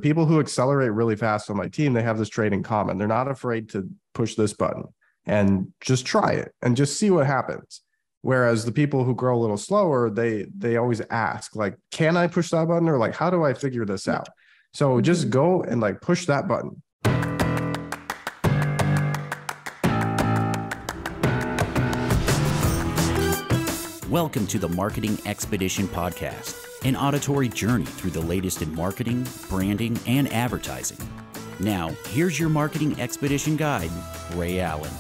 People who accelerate really fast on my team, they have this trait in common. They're not afraid to push this button and just try it and just see what happens. Whereas the people who grow a little slower, they always ask, like, can I push that button? Or like, how do I figure this out? So just go and like push that button. Welcome to the Marketing Expedition Podcast, an auditory journey through the latest in marketing, branding, and advertising. Now, here's your Marketing Expedition guide, Ray Allen.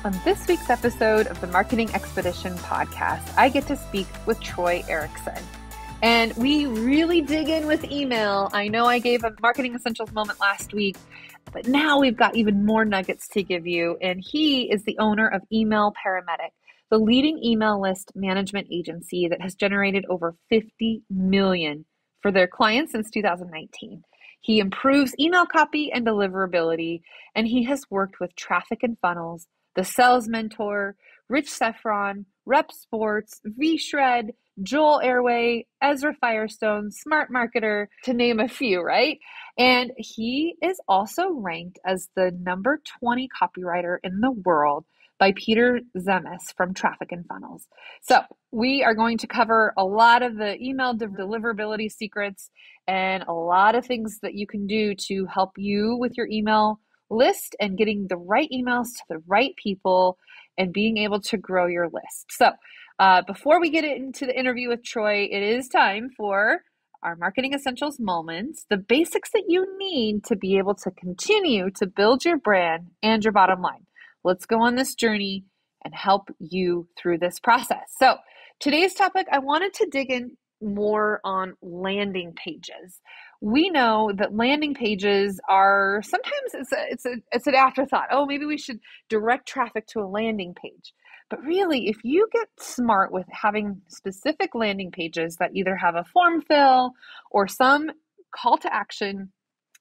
On this week's episode of the Marketing Expedition Podcast, I get to speak with Troy Ericson. And we really dig in with email. I know I gave a Marketing Essentials moment last week, but now we've got even more nuggets to give you. And he is the owner of Email Paramedic, the leading email list management agency that has generated over 50 million for their clients since 2019. He improves email copy and deliverability, and he has worked with Traffic and Funnels, The Sales Mentor, Rich Seffron, Rep Sports, V-Shred, Joel Airway, Ezra Firestone, Smart Marketer, to name a few, right? And he is also ranked as the number 20 copywriter in the world by Peter Zemes from Traffic and Funnels. So we are going to cover a lot of the email deliverability secrets and a lot of things that you can do to help you with your email list and getting the right emails to the right people and being able to grow your list. So before we get into the interview with Troy, it is time for our Marketing Essentials moments, the basics that you need to be able to continue to build your brand and your bottom line. Let's go on this journey and help you through this process. So today's topic, I wanted to dig in more on landing pages. We know that landing pages are sometimes it's an afterthought. Oh, maybe we should direct traffic to a landing page. But really, if you get smart with having specific landing pages that either have a form fill or some call to action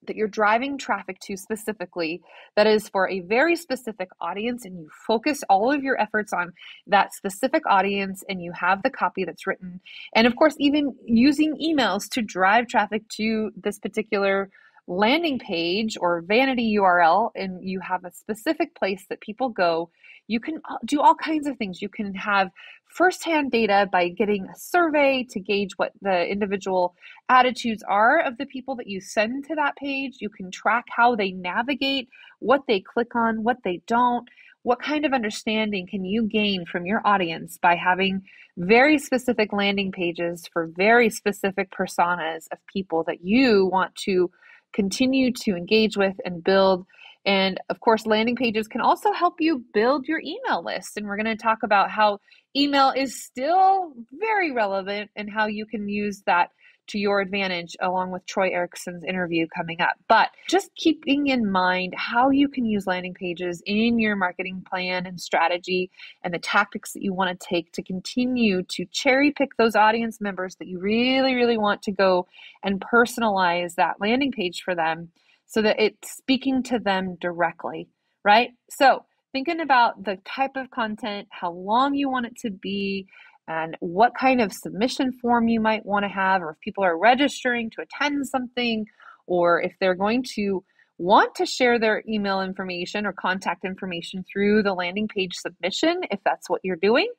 that you're driving traffic to specifically, that is for a very specific audience, and you focus all of your efforts on that specific audience, and you have the copy that's written. And of course, even using emails to drive traffic to this particular landing page or vanity URL, and you have a specific place that people go, you can do all kinds of things. You can have firsthand data by getting a survey to gauge what the individual attitudes are of the people that you send to that page. You can track how they navigate, what they click on, what they don't. What kind of understanding can you gain from your audience by having very specific landing pages for very specific personas of people that you want to continue to engage with and build? And of course, landing pages can also help you build your email list. And we're going to talk about how email is still very relevant and how you can use that to your advantage along with Troy Erickson's interview coming up. But just keeping in mind how you can use landing pages in your marketing plan and strategy and the tactics that you want to take to continue to cherry pick those audience members that you really, really want to go and personalize that landing page for them so that it's speaking to them directly, right? So thinking about the type of content, how long you want it to be, and what kind of submission form you might want to have, or if people are registering to attend something, or if they're going to want to share their email information or contact information through the landing page submission, if that's what you're doing,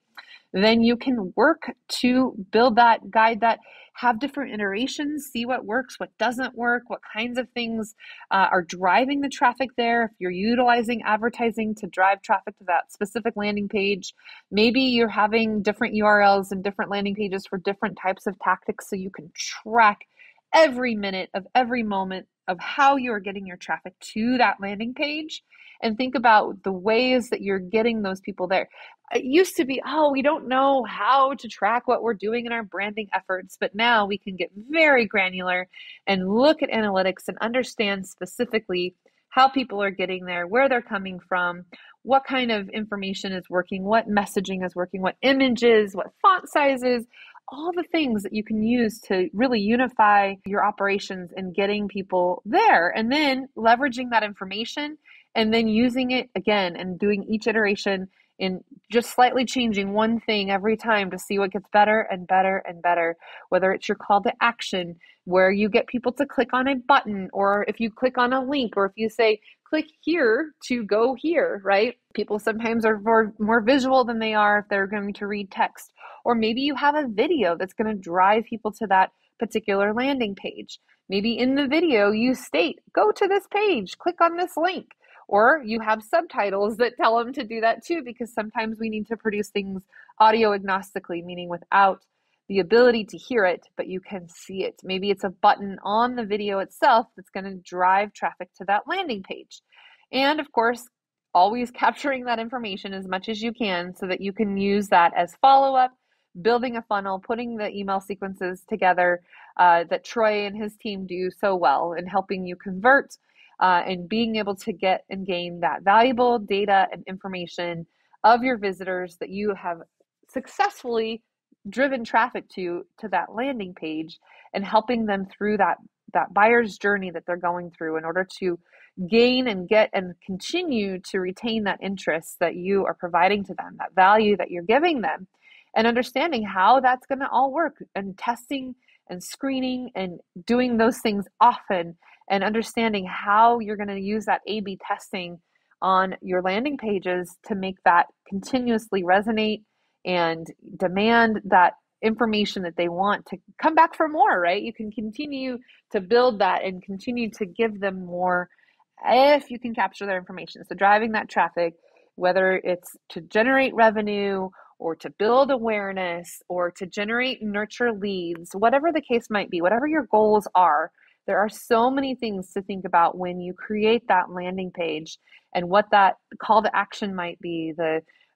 then you can work to build that, guide that, have different iterations, see what works, what doesn't work, what kinds of things are driving the traffic there. If you're utilizing advertising to drive traffic to that specific landing page, maybe you're having different URLs and different landing pages for different types of tactics so you can track every minute of every moment of how you're getting your traffic to that landing page, and think about the ways that you're getting those people there. It used to be, we don't know how to track what we're doing in our branding efforts, but now we can get very granular and look at analytics and understand specifically how people are getting there, where they're coming from, what kind of information is working, what messaging is working, what images, what font sizes, all the things that you can use to really unify your operations and getting people there, and then leveraging that information and then using it again and doing each iteration in just slightly changing one thing every time to see what gets better and better and better, whether it's your call to action, where you get people to click on a button, or if you click on a link, or if you say, click here to go here, right? People sometimes are more visual than they are if they're going to read text. Or maybe you have a video that's going to drive people to that particular landing page. Maybe in the video you state, go to this page, click on this link. Or you have subtitles that tell them to do that too, because sometimes we need to produce things audio agnostically, meaning without the ability to hear it, but you can see it. Maybe it's a button on the video itself that's going to drive traffic to that landing page. And of course, always capturing that information as much as you can so that you can use that as follow-up, building a funnel, putting the email sequences together that Troy and his team do so well in helping you convert and being able to get and gain that valuable data and information of your visitors that you have successfully driven traffic to that landing page, and helping them through that buyer's journey that they're going through in order to gain and get and continue to retain that interest that you are providing to them, that value that you're giving them, and understanding how that's going to all work, and testing and screening and doing those things often, and understanding how you're going to use that A/B testing on your landing pages to make that continuously resonate and demand that information that they want to come back for more, right? You can continue to build that and continue to give them more if you can capture their information. So driving that traffic, whether it's to generate revenue or to build awareness or to generate and nurture leads, whatever the case might be, whatever your goals are, there are so many things to think about when you create that landing page and what that call to action might be.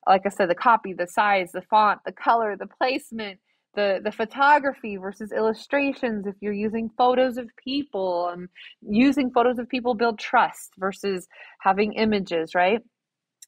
Like I said, the copy, the size, the font, the color, the placement, the photography versus illustrations. If you're using photos of people, using photos of people build trust versus having images, right?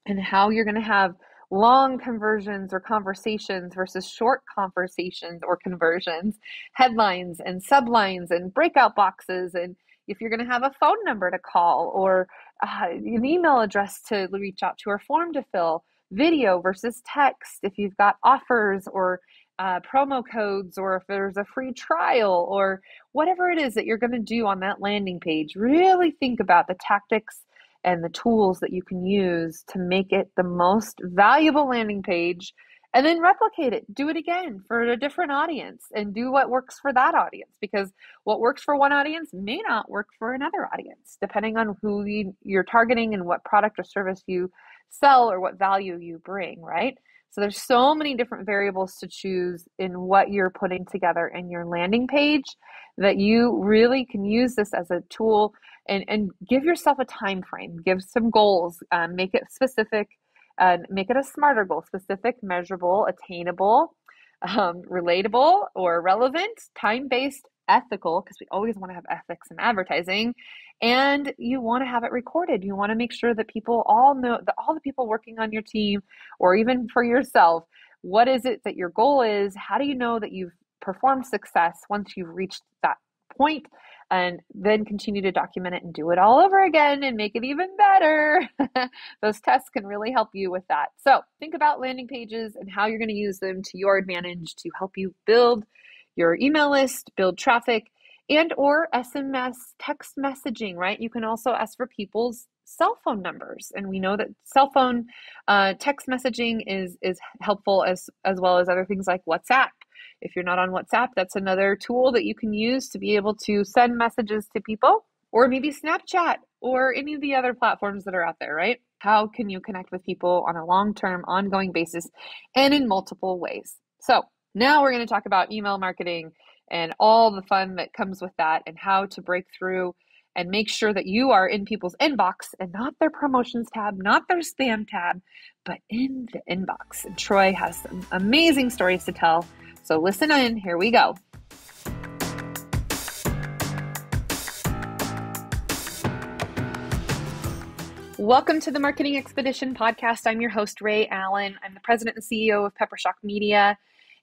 And how you're going to have long conversions or conversations versus short conversations or conversions, headlines and sublines and breakout boxes, and if you're going to have a phone number to call or an email address to reach out to or form to fill, video versus text, if you've got offers or promo codes, or if there's a free trial, or whatever it is that you're going to do on that landing page, really think about the tactics and the tools that you can use to make it the most valuable landing page, and then replicate it. Do it again for a different audience and do what works for that audience, because what works for one audience may not work for another audience, depending on who you're targeting and what product or service you sell or what value you bring, right? So there's so many different variables to choose in what you're putting together in your landing page that you really can use this as a tool, and give yourself a time frame, give some goals, make it specific, make it a smarter goal, specific, measurable, attainable, relatable or relevant, time-based, ethical, because we always want to have ethics in advertising, and you want to have it recorded. You want to make sure that people all know, that all the people working on your team, or even for yourself, what is it that your goal is? How do you know that you've performed success once you've reached that point? And then continue to document it and do it all over again and make it even better. Those tests can really help you with that. So think about landing pages and how you're going to use them to your advantage to help you build your email list, build traffic, and or SMS text messaging, right? You can also ask for people's cell phone numbers. And we know that cell phone text messaging is helpful as well as other things like WhatsApp. If you're not on WhatsApp, that's another tool that you can use to be able to send messages to people, or maybe Snapchat or any of the other platforms that are out there, right? How can you connect with people on a long-term, ongoing basis and in multiple ways? So now we're going to talk about email marketing and all the fun that comes with that, and how to break through and make sure that you are in people's inbox and not their promotions tab, not their spam tab, but in the inbox. And Troy has some amazing stories to tell. So listen in, here we go. Welcome to the Marketing Expedition podcast. I'm your host, Ray Allen. I'm the president and CEO of Peppershock Media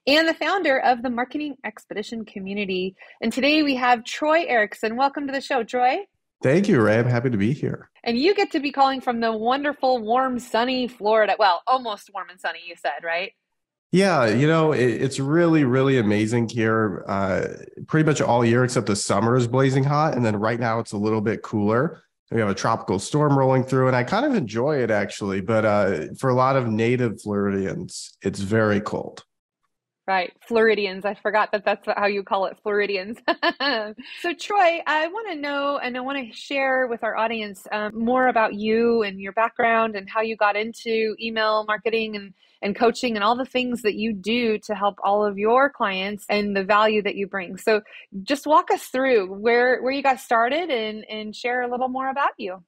and the founder of the Marketing Expedition community. And today we have Troy Ericson. Welcome to the show, Troy. Thank you, Ray. I'm happy to be here. And you get to be calling from the wonderful, warm, sunny Florida. Well, almost warm and sunny, you said, right? Yeah, it's really, really amazing here. Pretty much all year except the summer is blazing hot. And then right now it's a little bit cooler. We have a tropical storm rolling through, and I kind of enjoy it actually. But for a lot of native Floridians, it's very cold. Right. Floridians. I forgot that that's how you call it, Floridians. So, Troy, I want to know and I want to share with our audience more about you and your background and how you got into email marketing and coaching and all the things that you do to help all of your clients and the value that you bring. So, just walk us through where you got started and share a little more about you.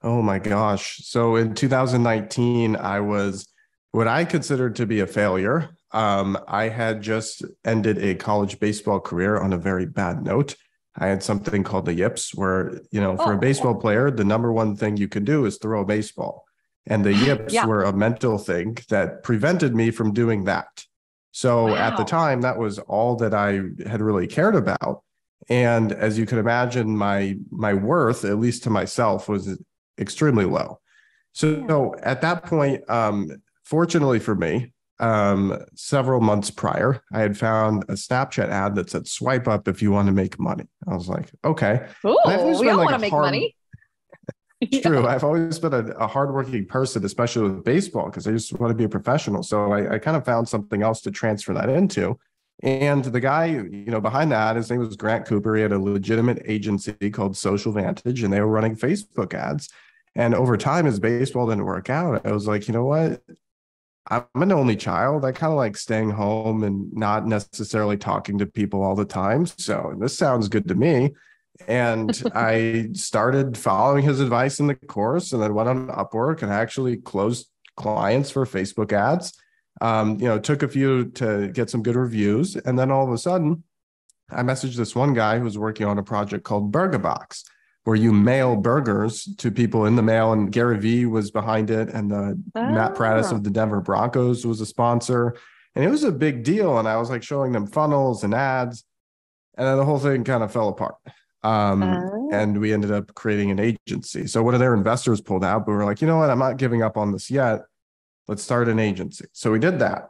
Oh my gosh. So in 2019, I was what I considered to be a failure. I had just ended a college baseball career on a very bad note. I had something called the yips, where, for a baseball player, the number one thing you can do is throw a baseball. And the yips Yeah. were a mental thing that prevented me from doing that. So at the Wow. time, that was all that I had really cared about. And as you can imagine, my worth, at least to myself, was extremely low. Yeah. So at that point, fortunately for me, several months prior, I had found a Snapchat ad that said swipe up if you want to make money. I was like, okay. And I've always Oh, we been all like want a to make hard, money. it's true. I've always been a hardworking person, especially with baseball, because I just want to be a professional. So I kind of found something else to transfer that into. And the guy, behind that, his name was Grant Cooper. He had a legitimate agency called Social Vantage, and they were running Facebook ads. And over time, as baseball didn't work out, I was like, you know what? I'm an only child. I kind of like staying home and not necessarily talking to people all the time. So this sounds good to me. And I started following his advice in the course, and then went on Upwork and actually closed clients for Facebook ads. Took a few to get some good reviews. And then all of a sudden, I messaged this one guy who was working on a project called Burger Box, where you mail burgers to people in the mail. And Gary Vee was behind it. And Matt Prattis Oh. of the Denver Broncos was a sponsor. And it was a big deal. And I was like showing them funnels and ads. And then the whole thing kind of fell apart. Oh. And we ended up creating an agency. So one of their investors pulled out, but we were like, you know what? I'm not giving up on this yet. Let's start an agency. So we did that,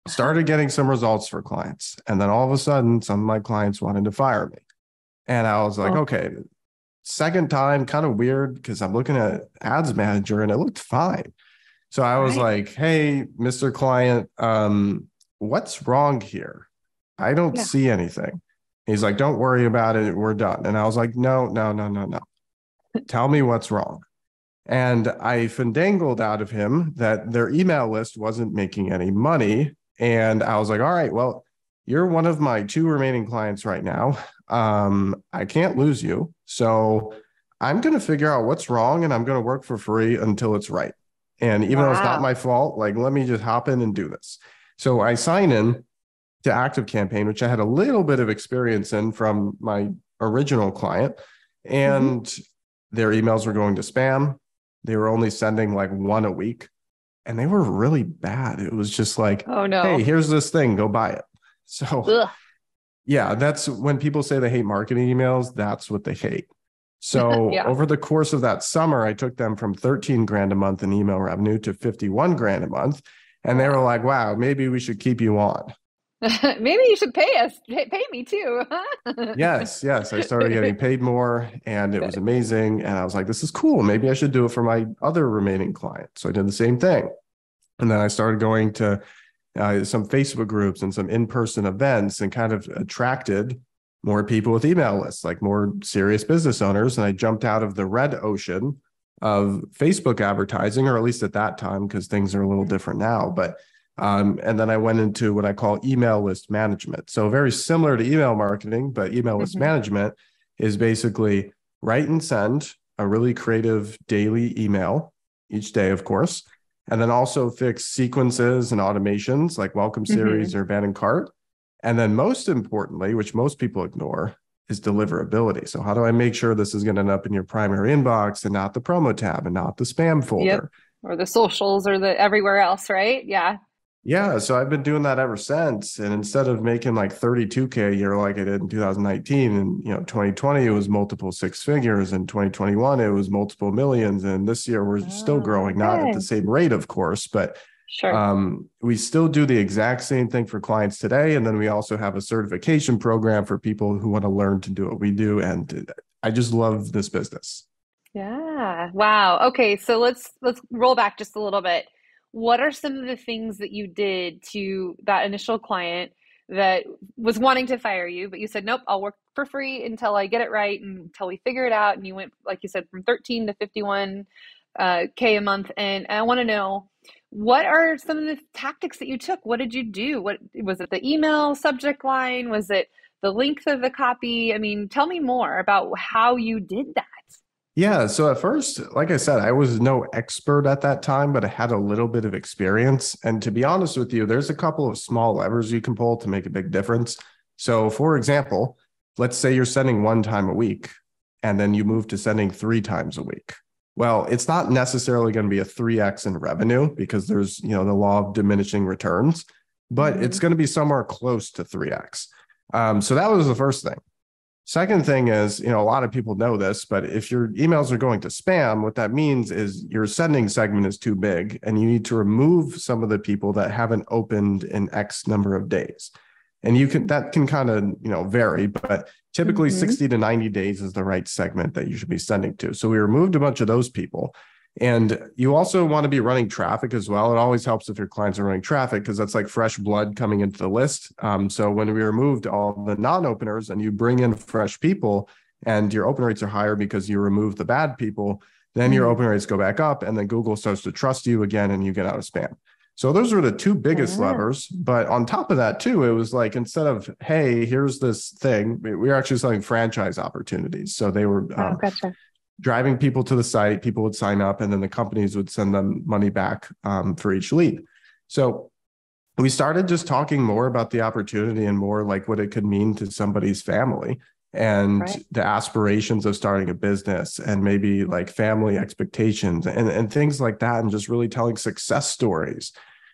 started getting some results for clients. And then all of a sudden, some of my clients wanted to fire me. And I was like, Oh. okay, second time, kind of weird, because I'm looking at ads manager and it looked fine. So I was Right. like, hey, Mr. Client, what's wrong here? I don't Yeah. see anything. He's like, don't worry about it. We're done. And I was like, no. Tell me what's wrong. And I fandangled out of him that their email list wasn't making any money. And I was like, all right, well, you're one of my two remaining clients right now. I can't lose you. So I'm going to figure out what's wrong, and I'm going to work for free until it's right. And even though it's not Wow. my fault, like, let me just hop in and do this. So I sign in to ActiveCampaign, which I had a little bit of experience in from my original client. Hmm. And their emails were going to spam. They were only sending like one a week, and they were really bad. It was just like, Oh hey, no. here's this thing, go buy it. So Ugh. yeah, that's when people say they hate marketing emails, that's what they hate. So Yeah. over the course of that summer, I took them from 13 grand a month in email revenue to 51 grand a month. And they were Wow. like, wow, maybe we should keep you on. Maybe you should pay us. Pay me too. Yes. I started getting paid more, and it was Good. amazing. And I was like, this is cool. Maybe I should do it for my other remaining clients. So I did the same thing. And then I started going to some Facebook groups and some in-person events, and kind of attracted more people with email lists, like more serious business owners. And I jumped out of the red ocean of Facebook advertising, or at least at that time, because things are a little different now. But and then I went into what I call email list management. So very similar to email marketing, but email list Hmm. management is basically write and send a really creative daily email each day, of course, and then also fix sequences and automations like welcome Hmm. series or abandoned cart. And then most importantly, which most people ignore, is deliverability. So how do I make sure this is going to end up in your primary inbox and not the promo tab and not the spam Yep. folder? Or the socials or the everywhere else, right? Yeah. Yeah, so I've been doing that ever since. And instead of making like 32K a year like I did in 2019, and 2020 it was multiple six figures, and 2021 it was multiple millions, and this year we're still Oh, growing, not at the good. same rate, of course, but Sure. we still do the exact same thing for clients today. And then we also have a certification program for people who want to learn to do what we do. And I just love this business. Yeah. Wow. Okay, so let's roll back just a little bit. What are some of the things that you did to that initial client that was wanting to fire you, but you said, "Nope, I'll work for free until I get it right and until we figure it out." And you went, like you said, from 13 to 51 K a month. And I want to know, what are some of the tactics that you took? What did you do? What was it, the email subject line? Was it the length of the copy? I mean, tell me more about how you did that. Yeah. So at first, like I said, I was no expert at that time, but I had a little bit of experience. And to be honest with you, there's a couple of small levers you can pull to make a big difference. So, for example, let's say you're sending one time a week and then you move to sending three times a week. Well, it's not necessarily going to be a 3x in revenue because there's, the law of diminishing returns, but Mm-hmm. it's going to be somewhere close to 3x. So that was the first thing. Second thing is, a lot of people know this, but if your emails are going to spam, what that means is your sending segment is too big and you need to remove some of the people that haven't opened in X number of days. And that can kind of, vary, but typically Mm-hmm. 60 to 90 days is the right segment that you should be sending to. So we removed a bunch of those people. And you also want to be running traffic as well. It always helps if your clients are running traffic because that's like fresh blood coming into the list. So when we removed all the non-openers and you bring in fresh people and your open rates are higher because you remove the bad people, then your open rates go back up and then Google starts to trust you again and you get out of spam. So those were the two biggest Ah, levers. But on top of that too, it was like, instead of, hey, here's this thing, we were actually selling franchise opportunities. So they were oh, gotcha. driving people to the site, people would sign up, and then the companies would send them money back for each lead. So we started just talking more about the opportunity and more like what it could mean to somebody's family and Right. the aspirations of starting a business and maybe like family expectations and things like that. And just really telling success stories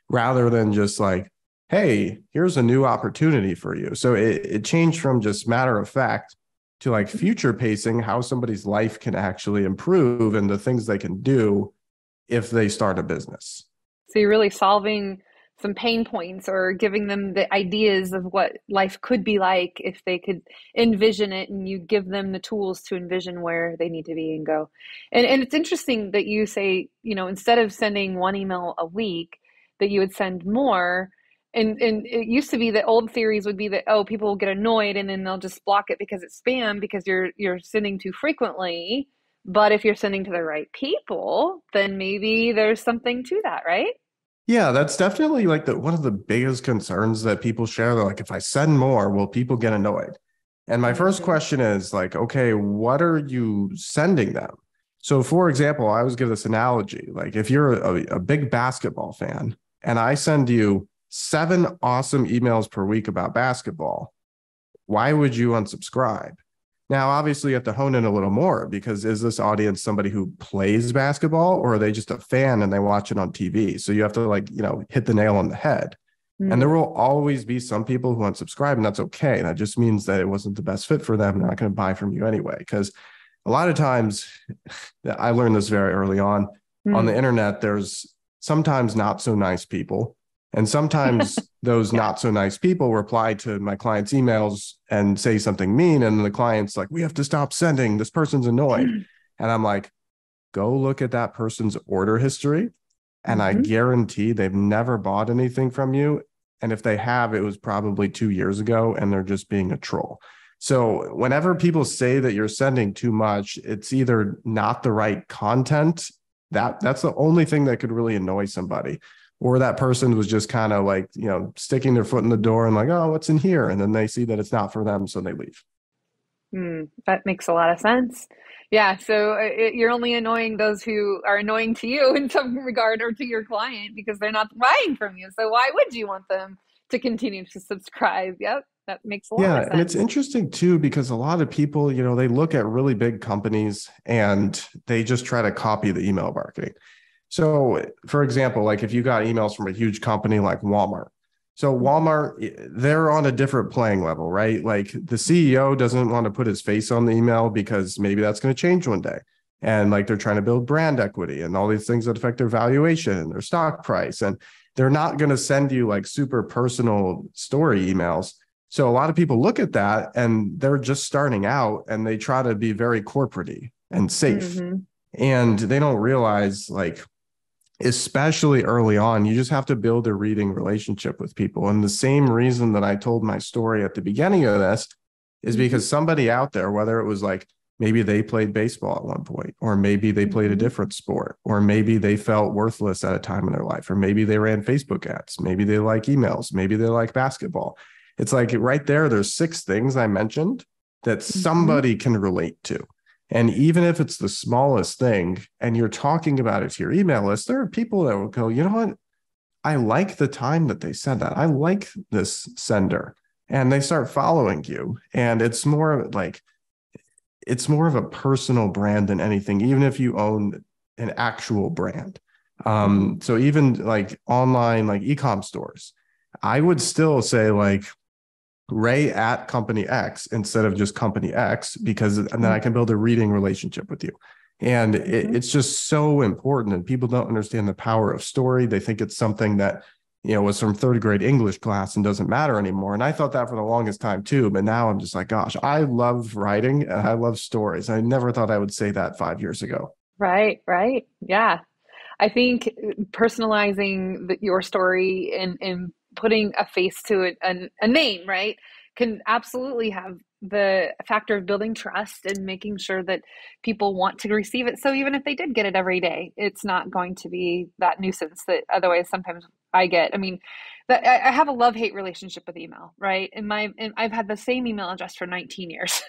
rather than just like, hey, here's a new opportunity for you. So it changed from just matter of fact to like future pacing, how somebody's life can actually improve and the things they can do if they start a business. So you're really solving some pain points or giving them the ideas of what life could be like if they could envision it, and you give them the tools to envision where they need to be and go. And it's interesting that you say, instead of sending one email a week, that you would send more. And it used to be that old theories would be that, oh, people will get annoyed and then they'll just block it because it's spam because you're sending too frequently. But if you're sending to the right people, then maybe there's something to that, right? Yeah, that's definitely like one of the biggest concerns that people share. They're like, if I send more, will people get annoyed? And my first Mm-hmm. question is like, okay, what are you sending them? So for example, I always give this analogy. Like if you're a big basketball fan and I send you 7 awesome emails per week about basketball, why would you unsubscribe? Now, obviously, you have to hone in a little more because is this audience somebody who plays basketball or are they just a fan and they watch it on TV? So you have to hit the nail on the head. And there will always be some people who unsubscribe, and that's okay. That just means that it wasn't the best fit for them. They're not going to buy from you anyway. Because a lot of times, I learned this very early on the Mm. internet, there's sometimes not so nice people. And sometimes those Yeah. not so nice people reply to my clients' emails and say something mean. And the client's like, we have to stop sending. This person's annoyed. And I'm like, go look at that person's order history. And I Mm-hmm. guarantee they've never bought anything from you. And if they have, it was probably 2 years ago and they're just being a troll. So whenever people say that you're sending too much, it's either not the right content. That's the only thing that could really annoy somebody. Or that person was just kind of like, sticking their foot in the door and like, oh, what's in here? And then they see that it's not for them. So they leave. That makes a lot of sense. Yeah, so you're only annoying those who are annoying to you in some regard or to your client because they're not buying from you. So why would you want them to continue to subscribe? Yep, that makes a lot of Yeah. And it's sense. interesting too, because a lot of people, they look at really big companies and they just try to copy the email marketing. So, for example, like if you got emails from a huge company like Walmart, so Walmart, they're on a different playing level, right? Like the CEO doesn't want to put his face on the email because maybe that's going to change one day. And like they're trying to build brand equity and all these things that affect their valuation and their stock price. And they're not going to send you like super personal story emails. So a lot of people look at that and they're just starting out and they try to be very corporate-y and safe. Mm-hmm. And they don't realize, like, especially early on, you just have to build a reading relationship with people. And the same reason that I told my story at the beginning of this is because somebody out there, whether it was like maybe they played baseball at one point, or maybe they played a different sport, or maybe they felt worthless at a time in their life, or maybe they ran Facebook ads, maybe they like emails, maybe they like basketball. It's like right there, there's 6 things I mentioned that somebody can relate to. And even if it's the smallest thing and you're talking about it to your email list, there are people that will go, you know what? I like the time that they said that. I like this sender. And they start following you. And it's more like, it's more of a personal brand than anything, even if you own an actual brand. So even like online, like e-com stores, I would still say like, Ray at company X instead of just company X, because and then I can build a reading relationship with you. And it's just so important. And people don't understand the power of story. They think it's something that, you know, was from 3rd grade English class and doesn't matter anymore. And I thought that for the longest time too. But now I'm just like, gosh, I love writing and I love stories. I never thought I would say that 5 years ago. Right, right. Yeah. I think personalizing your story and putting a face to it, a name, right, can absolutely have the factor of building trust and making sure that people want to receive it. So even if they did get it every day, it's not going to be that nuisance that otherwise sometimes I get. I mean, I have a love-hate relationship with email, right? And I've had the same email address for 19 years,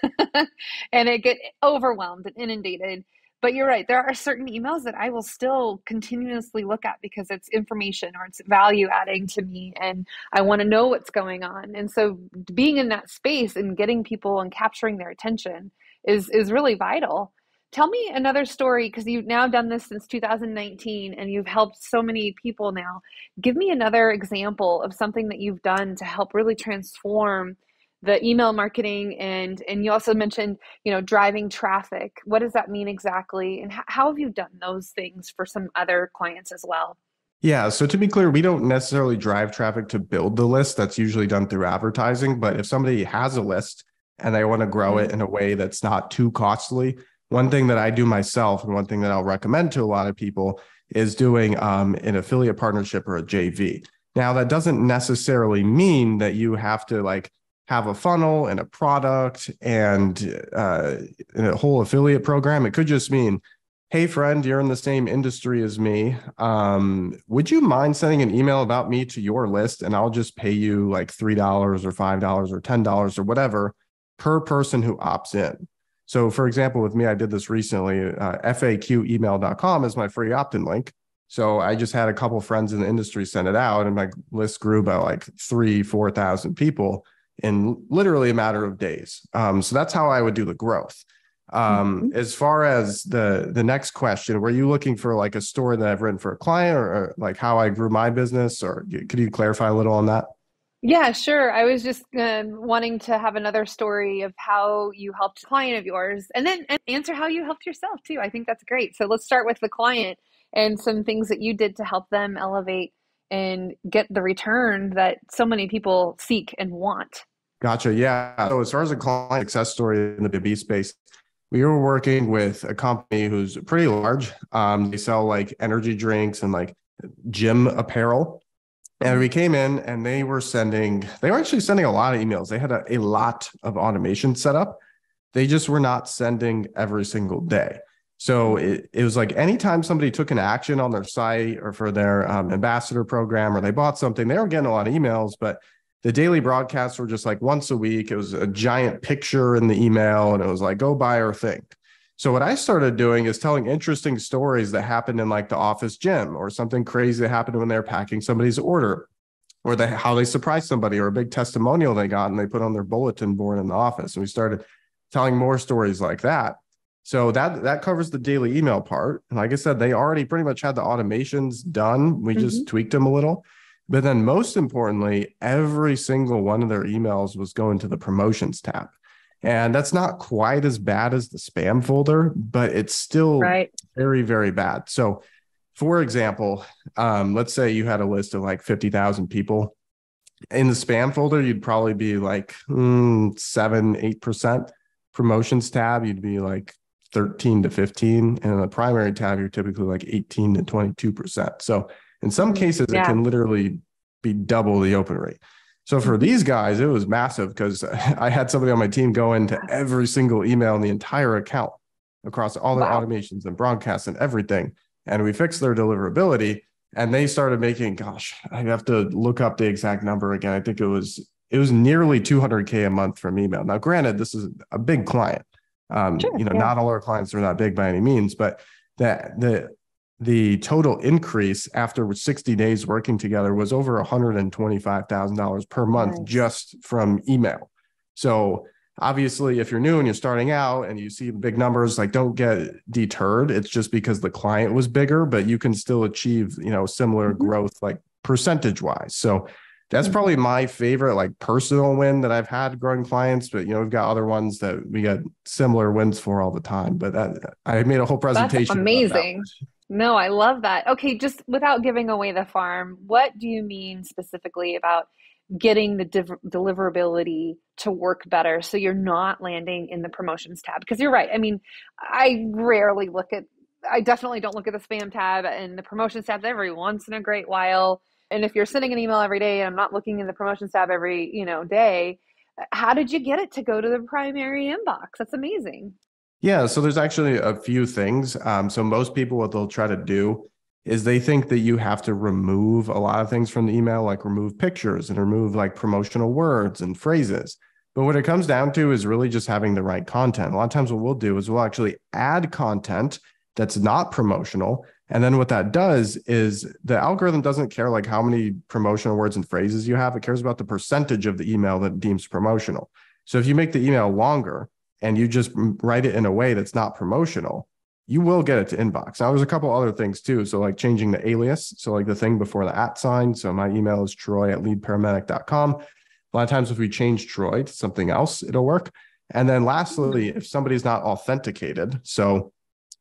and I get overwhelmed and inundated. But you're right. There are certain emails that I will still continuously look at because it's information or it's value adding to me and I want to know what's going on. And so being in that space and getting people and capturing their attention is really vital. Tell me another story, because you've now done this since 2019 and you've helped so many people now. Give me another example of something that you've done to help really transform the email marketing, and you also mentioned, driving traffic. What does that mean exactly? And how have you done those things for some other clients as well? Yeah. So to be clear, we don't necessarily drive traffic to build the list. That's usually done through advertising. But if somebody has a list and they want to grow it in a way that's not too costly, one thing that I do myself and one thing that I'll recommend to a lot of people is doing an affiliate partnership or a JV. Now, that doesn't necessarily mean that you have to like have a funnel and a product and a whole affiliate program. It could just mean, hey, friend, you're in the same industry as me. Would you mind sending an email about me to your list? And I'll just pay you like $3 or $5 or $10 or whatever per person who opts in. So for example, with me, I did this recently. FAQemail.com is my free opt-in link. So I just had a couple friends in the industry send it out and my list grew by like 4,000 people in literally a matter of days. So that's how I would do the growth. As far as the next question, were you looking for like a story that I've written for a client or like how I grew my business, or could you clarify a little on that? Yeah, sure. I was just wanting to have another story of how you helped a client of yours and then answer how you helped yourself too. I think that's great. So let's start with the client and some things that you did to help them elevate and get the return that so many people seek and want. Gotcha. Yeah. So as far as a client success story in the B2B space, we were working with a company who's pretty large. They sell like energy drinks and like gym apparel. And we came in and they were actually sending a lot of emails. They had a lot of automation set up. They just were not sending every single day. So it was like anytime somebody took an action on their site or for their ambassador program or they bought something, they were getting a lot of emails, but the daily broadcasts were just like once a week. It was a giant picture in the email and it was like, go buy our thing. So what I started doing is telling interesting stories that happened in like the office gym or something crazy that happened when they're packing somebody's order or how they surprised somebody or a big testimonial they got and they put on their bulletin board in the office. And we started telling more stories like that. So that covers the daily email part. And like I said, they already pretty much had the automations done. We just tweaked them a little. But then most importantly, every single one of their emails was going to the promotions tab. And that's not quite as bad as the spam folder, but it's still very, very bad. So for example, let's say you had a list of like 50,000 people. In the spam folder, you'd probably be like 7-8%. Promotions tab, you'd be like 13 to 15. And in the primary tab, you're typically like 18 to 22%. So in some cases, it can literally be double the open rate. So for these guys, it was massive because I had somebody on my team go into every single email in the entire account across all their automations and broadcasts and everything. And we fixed their deliverability, and they started making, gosh, I have to look up the exact number again. I think it was nearly 200K a month from email. Now, granted, this is a big client. Not all our clients are that big by any means, but the total increase after 60 days working together was over $125,000 per month just from email. So obviously, if you're new and you're starting out and you see big numbers, like, don't get deterred. It's just because the client was bigger, but you can still achieve, similar growth, like percentage wise. So that's probably my favorite, like, personal win that I've had growing clients. But, we've got other ones that we get similar wins for all the time. But I made a whole presentation. That's amazing. No, I love that. Okay, just without giving away the farm, what do you mean specifically about getting the deliverability to work better so you're not landing in the promotions tab? Because you're right. I mean, I definitely don't look at the spam tab and the promotions tabs every once in a great while. And if you're sending an email every day and I'm not looking in the promotions tab every, day, how did you get it to go to the primary inbox? That's amazing. Yeah, so there's actually a few things. So most people, what they'll try to do is they think that you have to remove a lot of things from the email, like remove pictures and remove like promotional words and phrases. But what it comes down to is really just having the right content. A lot of times what we'll do is we'll actually add content that's not promotional. And then what that does is the algorithm doesn't care like how many promotional words and phrases you have. It cares about the percentage of the email that it deems promotional. So if you make the email longer and you just write it in a way that's not promotional, you will get it to inbox. Now, there's a couple other things too. So like changing the alias. So like the thing before the @ sign. So my email is troy@leadparamedic.com. A lot of times if we change Troy to something else, it'll work. And then lastly, if somebody's not authenticated, so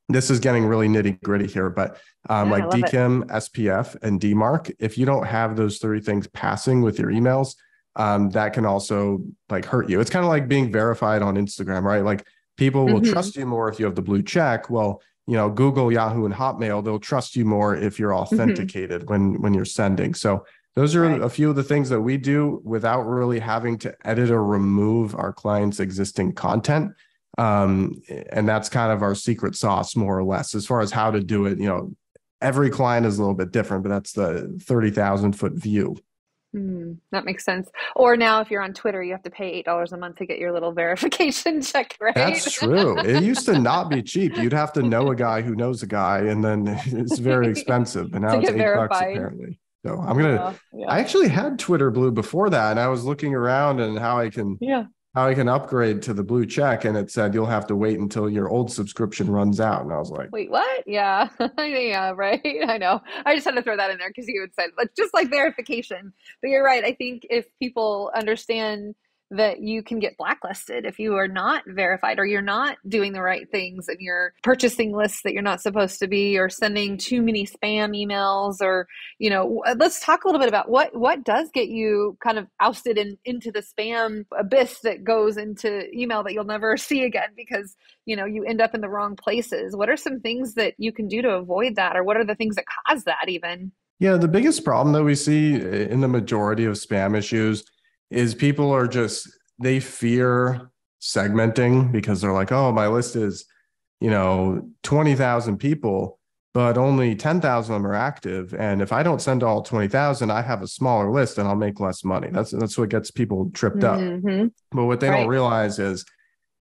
this is getting really nitty gritty here, but like DKIM, SPF, and DMARC, if you don't have those three things passing with your emails, that can also like hurt you. It's kind of like being verified on Instagram, right? Like people will trust you more if you have the blue check. Well, Google, Yahoo, and Hotmail, they'll trust you more if you're authenticated when you're sending. So those are a few of the things that we do without really having to edit or remove our clients' existing content. And that's kind of our secret sauce, more or less, as far as how to do it. Every client is a little bit different, but that's the 30,000-foot view. That makes sense. Or now if you're on Twitter, you have to pay $8 a month to get your little verification check, right? That's true. It used to not be cheap. You'd have to know a guy who knows a guy, and then it's very expensive. But now it's $8 apparently. So I actually had Twitter Blue before that, and I was looking around and how I can upgrade to the blue check, and it said you'll have to wait until your old subscription runs out. And I was like, wait, what? Yeah. Yeah, right. I know. I just had to throw that in there because you had said, but just like verification. But you're right. I think if people understand that you can get blacklisted if you are not verified or you're not doing the right things and you're purchasing lists that you're not supposed to be, or sending too many spam emails, or, let's talk a little bit about what does get you kind of ousted into the spam abyss that goes into email that you'll never see again because, you end up in the wrong places. What are some things that you can do to avoid that? Or what are the things that cause that even? Yeah, the biggest problem that we see in the majority of spam issues is people are they fear segmenting because they're like, oh, my list is, 20,000 people, but only 10,000 of them are active. And if I don't send to all 20,000, I have a smaller list and I'll make less money. That's what gets people tripped up. But what they don't realize is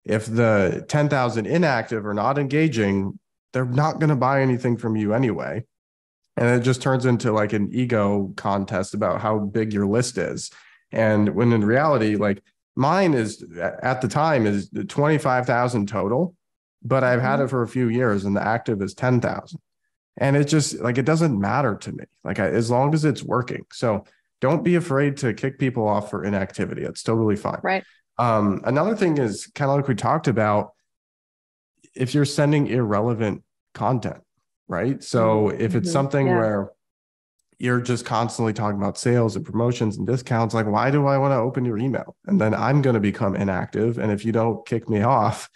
if the 10,000 inactive are not engaging, they're not going to buy anything from you anyway. And it just turns into like an ego contest about how big your list is. And when in reality, like mine is at the time is 25,000 total. but I've had it for a few years and the active is 10,000. And it just like, it doesn't matter to me, like as long as it's working. So don't be afraid to kick people off for inactivity. It's totally fine. Right. Another thing is kind of like we talked about, if you're sending irrelevant content, right? So if it's something where you're just constantly talking about sales and promotions and discounts, like, why do I want to open your email? And then I'm going to become inactive. And if you don't kick me off,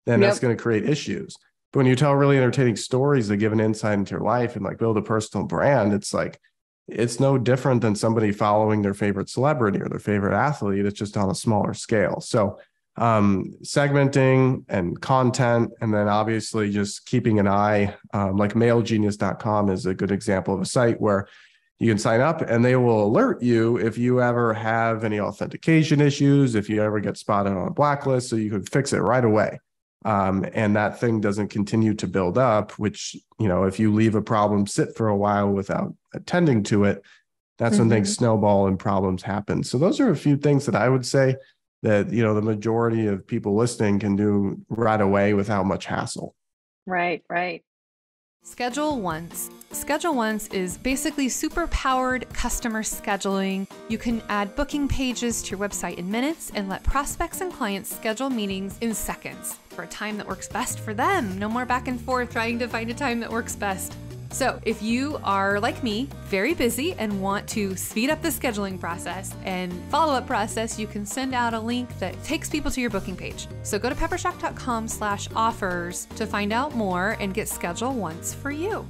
then that's going to create issues. But when you tell really entertaining stories that give an insight into your life and like build a personal brand, it's like, it's no different than somebody following their favorite celebrity or their favorite athlete. It's just on a smaller scale. So segmenting and content, and then obviously just keeping an eye, like mailgenius.com is a good example of a site where you can sign up and they will alert you if you ever have any authentication issues, if you ever get spotted on a blacklist, so you can fix it right away. And that thing doesn't continue to build up, which, you know, if you leave a problem sit for a while without attending to it, that's when things snowball and problems happen. So those are a few things that I would say that, you know, the majority of people listening can do right away without much hassle. Right, right. Schedule Once. Schedule Once is basically super powered customer scheduling. You can add booking pages to your website in minutes and let prospects and clients schedule meetings in seconds for a time that works best for them. No more back and forth trying to find a time that works best. So if you are like me, very busy and want to speed up the scheduling process and follow-up process, you can send out a link that takes people to your booking page. So go to peppershock.com/offers to find out more and get Schedule Once for you.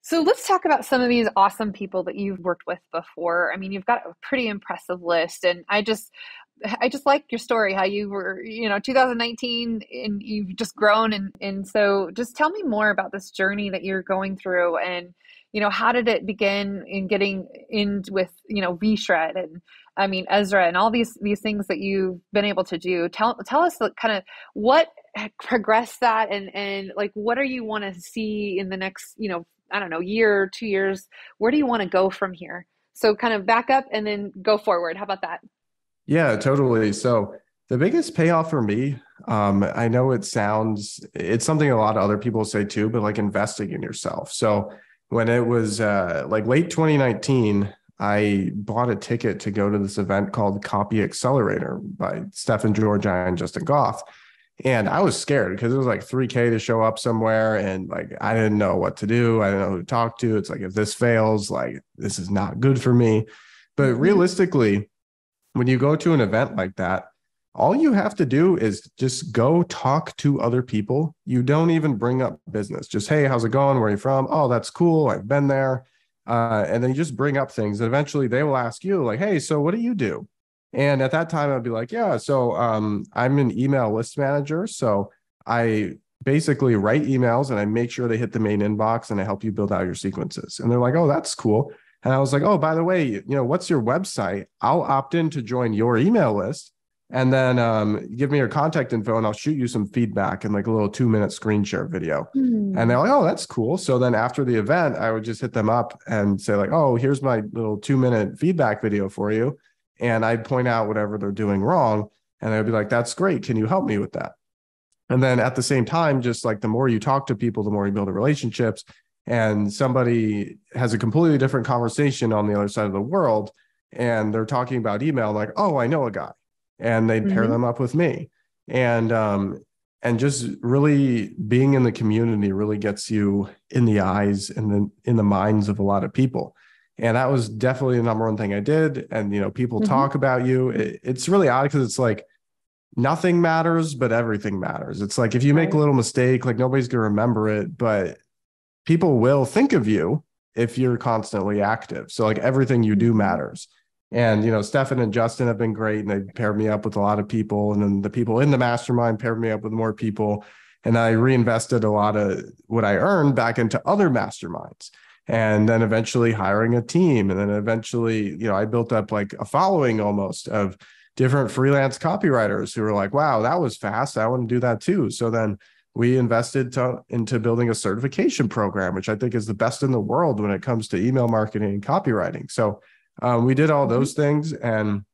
So let's talk about some of these awesome people that you've worked with before. I mean, you've got a pretty impressive list, and I just like your story, how you were, 2019 and you've just grown. And so just tell me more about this journey that you're going through and, how did it begin in getting in with, VShred and I mean, Ezra and all these things that you've been able to do. Tell us kind of what progressed that and like, what do you want to see in the next, I don't know, year, 2 years? Where do you want to go from here? So kind of back up and then go forward. How about that? Yeah, totally. So the biggest payoff for me, I know it's something a lot of other people say too, but like investing in yourself. So when it was like late 2019, I bought a ticket to go to this event called Copy Accelerator by Stefan Georgi and Justin Goff. And I was scared because it was like $3,000 to show up somewhere. And like, I didn't know what to do. I didn't know who to talk to. It's like, if this fails, like, this is not good for me. But realistically, when you go to an event like that, all you have to do is just go talk to other people. You don't even bring up business. Just, hey, how's it going? Where are you from? Oh, that's cool. I've been there. And then you just bring up things. And eventually they will ask you like, hey, so what do you do? And at that time I'd be like, yeah, so I'm an email list manager. So I basically write emails and I make sure they hit the main inbox and I help you build out your sequences. And they're like, oh, that's cool. And I was like, oh, by the way, what's your website? I'll opt in to join your email list and then give me your contact info and I'll shoot you some feedback and like a little 2-minute screen share video. And they're like, oh, that's cool. So then after the event, I would just hit them up and say like, oh, here's my little 2-minute feedback video for you. And I'd point out whatever they're doing wrong. And I'd be like, that's great. Can you help me with that? And then at the same time, just like the more you talk to people, the more you build relationships. And somebody has a completely different conversation on the other side of the world, and they're talking about email, like, oh, I know a guy, and they'd pair them up with me. And just really being in the community really gets you in the eyes and in the minds of a lot of people. And that was definitely the number one thing I did. And, people talk about you. It's really odd because it's like nothing matters, but everything matters. It's like, if you make a little mistake, like nobody's going to remember it, but people will think of you if you're constantly active. So like everything you do matters. And, Stefan and Justin have been great and they paired me up with a lot of people. And then the people in the mastermind paired me up with more people. And I reinvested a lot of what I earned back into other masterminds. And then eventually hiring a team. And then eventually, I built up like a following almost of different freelance copywriters who were like, wow, that was fast. I want to do that too. So then we invested into building a certification program, which I think is the best in the world when it comes to email marketing and copywriting. So we did all those things and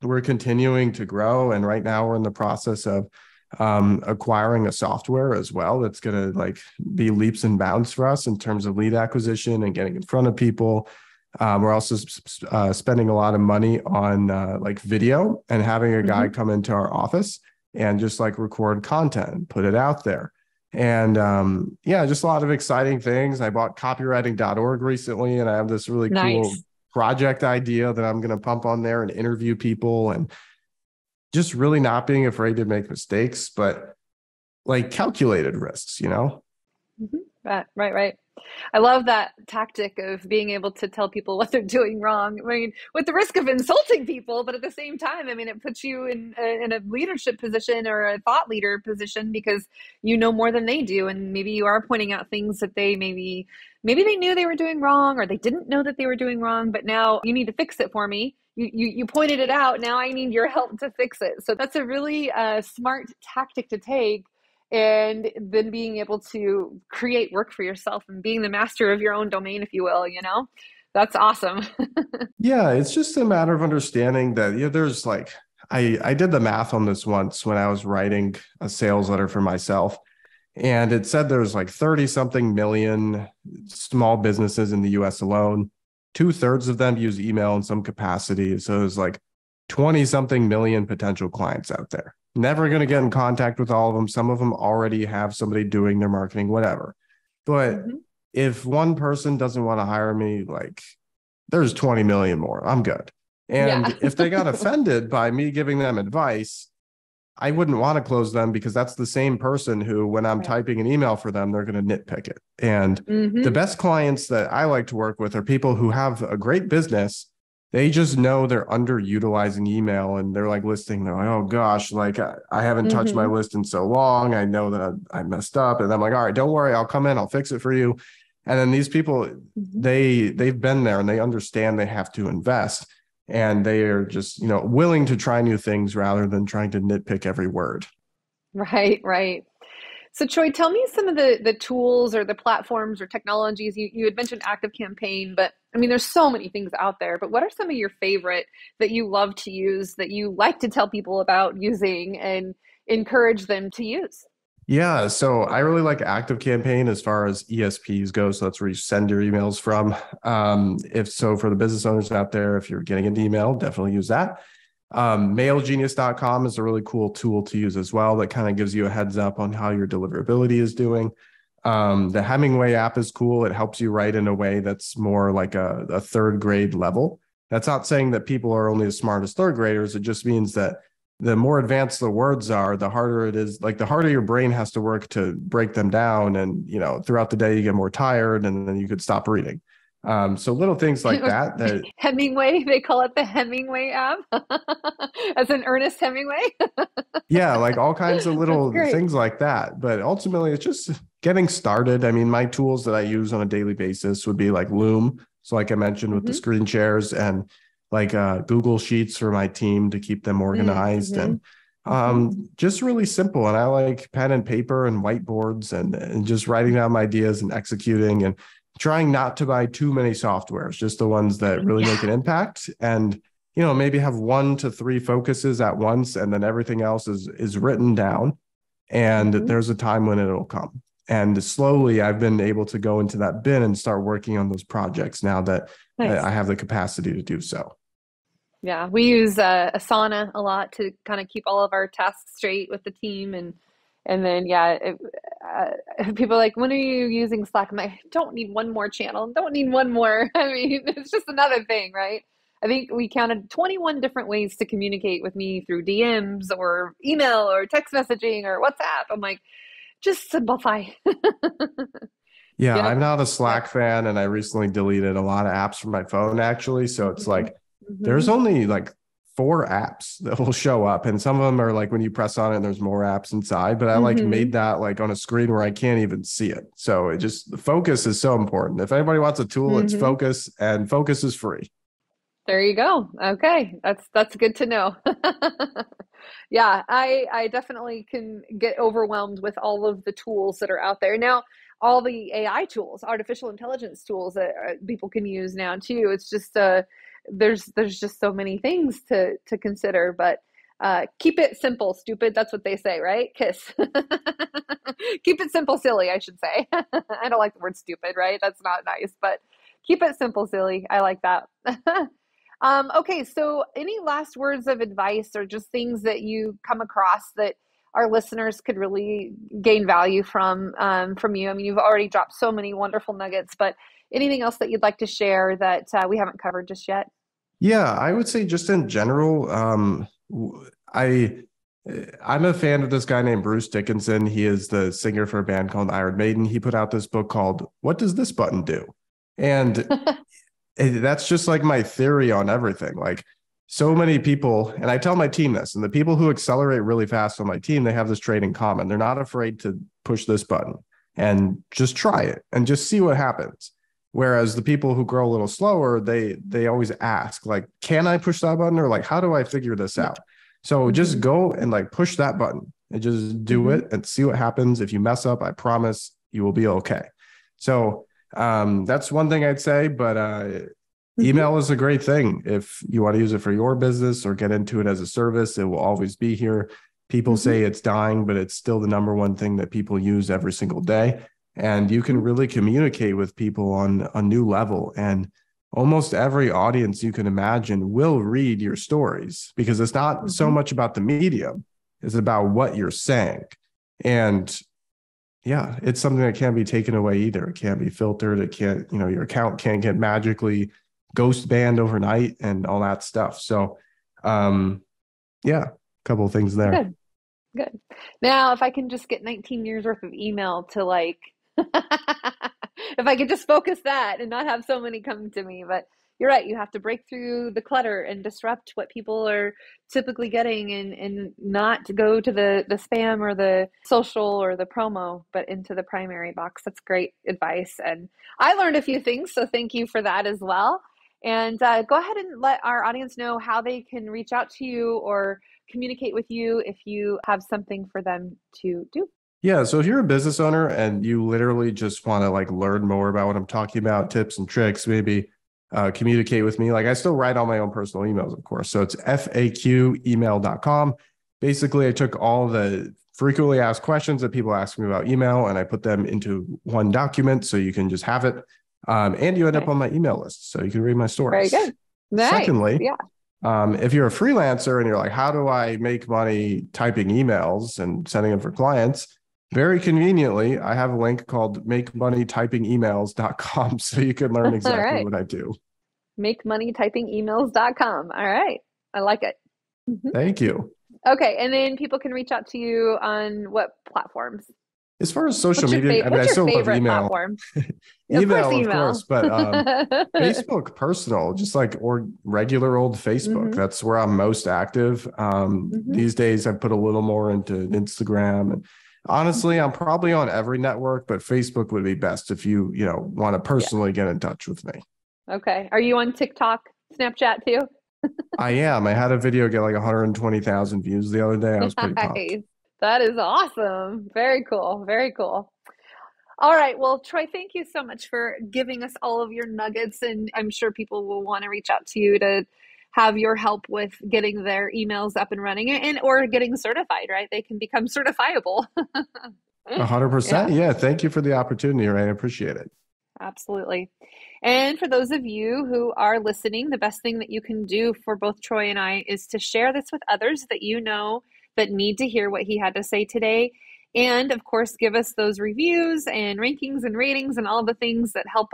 we're continuing to grow. And right now we're in the process of acquiring a software as well that's going to like be leaps and bounds for us in terms of lead acquisition and getting in front of people. We're also spending a lot of money on like video and having a guy come into our office and just like record content and put it out there. And yeah, just a lot of exciting things. I bought copywriting.org recently, and I have this really cool project idea that I'm going to pump on there and interview people, and just really not being afraid to make mistakes, but like calculated risks, you know? Right. I love that tactic of being able to tell people what they're doing wrong. I mean, with the risk of insulting people, but at the same time, I mean, it puts you in a leadership position or a thought leader position because you know more than they do. And maybe you are pointing out things that they maybe they knew they were doing wrong, or they didn't know that they were doing wrong, but now you need to fix it for me. You pointed it out. Now I need your help to fix it. So that's a really smart tactic to take. And then being able to create work for yourself and being the master of your own domain, if you will, you know, that's awesome. Yeah, it's just a matter of understanding that, you know, there's like, I did the math on this once when I was writing a sales letter for myself. And it said there's like 30 something million small businesses in the US alone. 2/3 of them use email in some capacity. So there's like 20 something million potential clients out there. Never going to get in contact with all of them. Some of them already have somebody doing their marketing, whatever. But if one person doesn't want to hire me, like there's 20 million more. I'm good. And if they got offended by me giving them advice, I wouldn't want to close them, because that's the same person who, when I'm typing an email for them, they're going to nitpick it. And the best clients that I like to work with are people who have a great business. They just know they're underutilizing email, and they're like listening. They're like, oh gosh, like I haven't touched my list in so long. I know that I messed up. And I'm like, all right, don't worry. I'll come in. I'll fix it for you. And then these people, they've been there and they understand they have to invest, and they are just, you know, willing to try new things rather than trying to nitpick every word. Right. So Troy, tell me some of the tools or the platforms or technologies. You had mentioned ActiveCampaign, but I mean, there's so many things out there, but what are some of your favorite that you love to use, that you like to tell people about using and encourage them to use? Yeah, so I really like ActiveCampaign as far as ESPs go. So that's where you send your emails from. If so, for the business owners out there, if you're getting an email, definitely use that. Mailgenius.com is a really cool tool to use as well, that kind of gives you a heads up on how your deliverability is doing. The Hemingway app is cool. It helps you write in a way that's more like a third grade level. That's not saying that people are only as smart as third graders. It just means that the more advanced the words are, the harder it is. Like the harder your brain has to work to break them down. And, you know, throughout the day, you get more tired, and then you could stop reading. So little things like that. Hemingway, they call it the Hemingway app, as in Ernest Hemingway. Yeah, like all kinds of little things like that. But ultimately, it's just getting started. I mean, my tools that I use on a daily basis would be like Loom. So like I mentioned with the screen shares, and like Google Sheets for my team to keep them organized, and just really simple. And I like pen and paper and whiteboards, and just writing down my ideas and executing, and trying not to buy too many softwares, just the ones that really make an impact. And, you know, maybe have 1 to 3 focuses at once, and then everything else is written down, and there's a time when it'll come. And slowly I've been able to go into that bin and start working on those projects now that I have the capacity to do so. Yeah, we use Asana a lot to kind of keep all of our tasks straight with the team. And then, people are like, when are you using Slack? I'm like, I don't need one more channel. Don't need one more. I mean, it's just another thing, right? I think we counted 21 different ways to communicate with me through DMs or email or text messaging or WhatsApp. I'm like, just simplify. Yeah, I'm not a Slack fan, and I recently deleted a lot of apps from my phone, actually. So it's like, there's only like 4 apps that will show up, and some of them are like when you press on it and there's more apps inside, but I like made that like on a screen where I can't even see it. So it just, the focus is so important. If anybody wants a tool, it's Focus, and Focus is free. There you go. Okay. That's good to know. Yeah, I definitely can get overwhelmed with all of the tools that are out there. Now, all the AI tools, artificial intelligence tools that people can use now too. It's just there's just so many things to consider. But Keep it simple, stupid. That's what they say, right? KISS. Keep it simple, silly, I should say. I don't like the word stupid, right? That's not nice, but keep it simple, silly. I like that. Okay, so any last words of advice or just things that you come across that our listeners could really gain value from you? I mean, you've already dropped so many wonderful nuggets, but anything else that you'd like to share that we haven't covered just yet? Yeah, I would say just in general, I'm a fan of this guy named Bruce Dickinson. He is the singer for a band called Iron Maiden. He put out this book called "What Does This Button Do?" And that's just like my theory on everything. Like, so many people, and I tell my team this, and the people who accelerate really fast on my team, they have this trait in common. They're not afraid to push this button and just try it and just see what happens. Whereas the people who grow a little slower, they always ask, like, can I push that button? Or like, how do I figure this out? So just go and like push that button and just do it and see what happens. If you mess up, I promise you will be okay. So that's one thing I'd say, but email is a great thing. If you want to use it for your business or get into it as a service, it will always be here. People say it's dying, but it's still the number one thing that people use every single day. And you can really communicate with people on a new level. And almost every audience you can imagine will read your stories, because it's not so much about the medium, it's about what you're saying. And yeah, it's something that can't be taken away either. It can't be filtered. It can't, your account can't get magically ghost banned overnight and all that stuff. So yeah, a couple of things there. Good. Now, if I can just get 19 years worth of email to like, if I could just focus that and not have so many come to me. But you're right, you have to break through the clutter and disrupt what people are typically getting, and not to go to the spam or the social or the promo, but into the primary box. That's great advice. And I learned a few things, so thank you for that as well. And go ahead and let our audience know how they can reach out to you or communicate with you if you have something for them to do. Yeah. So if you're a business owner and you literally just want to like learn more about what I'm talking about, tips and tricks, maybe communicate with me. Like, I still write all my own personal emails, of course. So it's faqemail.com. Basically, I took all the frequently asked questions that people ask me about email and I put them into one document so you can just have it. And you end up on my email list, so you can read my stories. Very good. Nice. Secondly, if you're a freelancer and you're like, how do I make money typing emails and sending them for clients? Very conveniently, I have a link called makemoneytypingemails.com, so you can learn exactly what I do. Makemoneytypingemails.com. All right. I like it. Thank you. Okay. And then people can reach out to you on what platforms? As far as social media, I mean, I still love email. Email, of course, but Facebook personal, just like, or regular old Facebook. That's where I'm most active. These days, I put a little more into Instagram, and honestly, I'm probably on every network, but Facebook would be best if you want to personally get in touch with me. Okay. Are you on TikTok, Snapchat too? I am. I had a video get like 120,000 views the other day. I was pretty pumped. That is awesome. Very cool. Very cool. All right. Well, Troy, thank you so much for giving us all of your nuggets. And I'm sure people will want to reach out to you to have your help with getting their emails up and running and or getting certified, right? They can become certifiable. 100%. Yeah. Thank you for the opportunity, Ray. I appreciate it. Absolutely. And for those of you who are listening, the best thing that you can do for both Troy and I is to share this with others that you know that need to hear what he had to say today. And of course, give us those reviews and rankings and ratings and all the things that help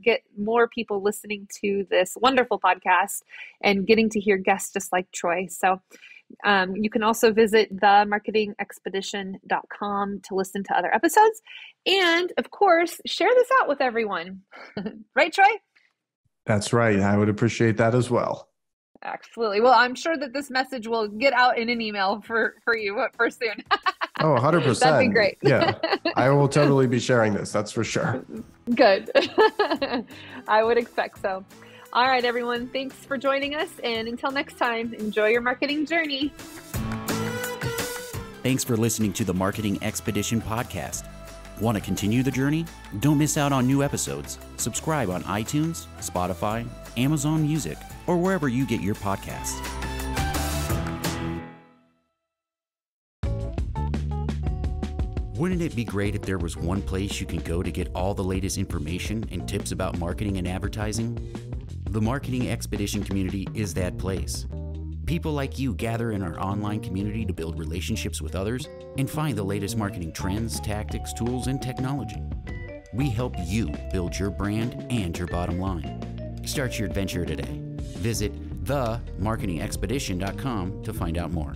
get more people listening to this wonderful podcast and getting to hear guests just like Troy. So you can also visit themarketingexpedition.com to listen to other episodes. And of course, share this out with everyone. Right, Troy? That's right. I would appreciate that as well. Absolutely. Well, I'm sure that this message will get out in an email for you for soon. Oh, 100%. That'd be great. Yeah, I will totally be sharing this. That's for sure. Good. I would expect so. All right, everyone. Thanks for joining us. And until next time, enjoy your marketing journey. Thanks for listening to the Marketing Expedition podcast. Want to continue the journey? Don't miss out on new episodes. Subscribe on iTunes, Spotify, Amazon Music, or wherever you get your podcasts. Wouldn't it be great if there was one place you can go to get all the latest information and tips about marketing and advertising? The Marketing Expedition community is that place. People like you gather in our online community to build relationships with others and find the latest marketing trends, tactics, tools, and technology. We help you build your brand and your bottom line. Start your adventure today. Visit themarketingexpedition.com to find out more.